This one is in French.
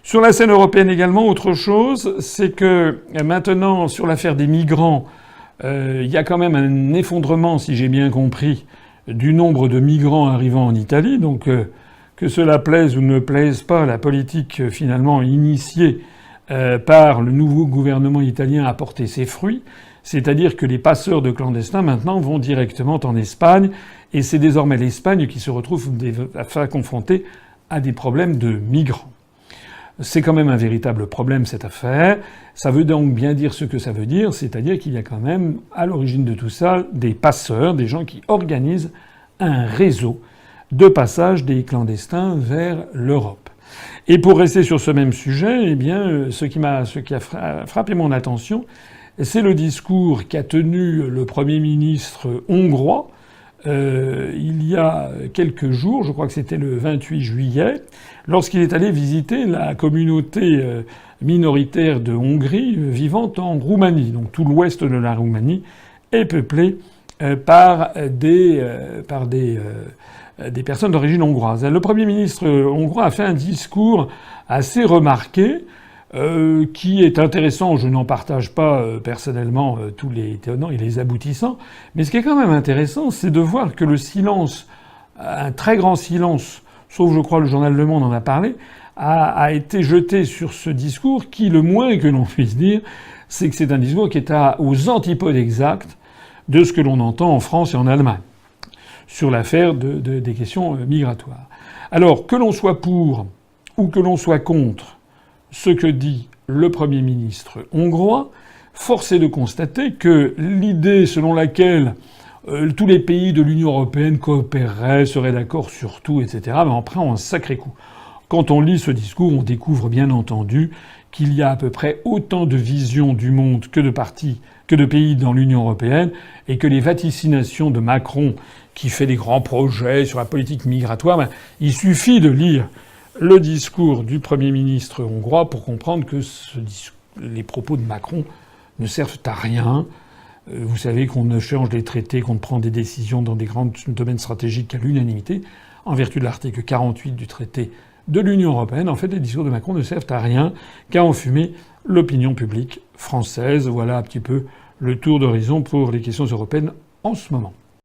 Sur la scène européenne également, autre chose, c'est que maintenant, sur l'affaire des migrants, il y a quand même un effondrement, si j'ai bien compris, du nombre de migrants arrivant en Italie. Donc, que cela plaise ou ne plaise pas, la politique finalement initiée par le nouveau gouvernement italien a porté ses fruits. C'est-à-dire que les passeurs de clandestins maintenant vont directement en Espagne, et c'est désormais l'Espagne qui se retrouve confrontée à des problèmes de migrants. C'est quand même un véritable problème, cette affaire. Ça veut donc bien dire ce que ça veut dire, c'est-à-dire qu'il y a quand même, à l'origine de tout ça, des passeurs, des gens qui organisent un réseau de passage des clandestins vers l'Europe. Et pour rester sur ce même sujet, eh bien, ce qui a frappé mon attention, c'est le discours qu'a tenu le Premier ministre hongrois, il y a quelques jours, je crois que c'était le 28 juillet, lorsqu'il est allé visiter la communauté minoritaire de Hongrie vivant en Roumanie. Donc tout l'ouest de la Roumanie est peuplé par des personnes d'origine hongroise. Le Premier ministre hongrois a fait un discours assez remarqué, qui est intéressant. Je n'en partage pas personnellement tous les tenants et les aboutissants, mais ce qui est quand même intéressant, c'est de voir que le silence, un très grand silence, sauf je crois le journal Le Monde en a parlé, a été jeté sur ce discours qui, le moins que l'on puisse dire, c'est que c'est un discours qui est aux antipodes exacts de ce que l'on entend en France et en Allemagne sur l'affaire des questions migratoires. Alors, que l'on soit pour ou que l'on soit contre ce que dit le Premier ministre hongrois, force est de constater que l'idée selon laquelle tous les pays de l'Union européenne coopéreraient, seraient d'accord sur tout, etc., ben on prend un sacré coup. Quand on lit ce discours, on découvre bien entendu qu'il y a à peu près autant de visions du monde que de pays dans l'Union européenne, et que les vaticinations de Macron, qui fait des grands projets sur la politique migratoire, ben, il suffit de lire le discours du Premier ministre hongrois pour comprendre que les propos de Macron ne servent à rien. Vous savez qu'on ne change les traités, qu'on ne prend des décisions dans des grands domaines stratégiques qu'à l'unanimité, en vertu de l'article 48 du traité de l'Union européenne. En fait, les discours de Macron ne servent à rien qu'à enfumer l'opinion publique française. Voilà un petit peu le tour d'horizon pour les questions européennes en ce moment.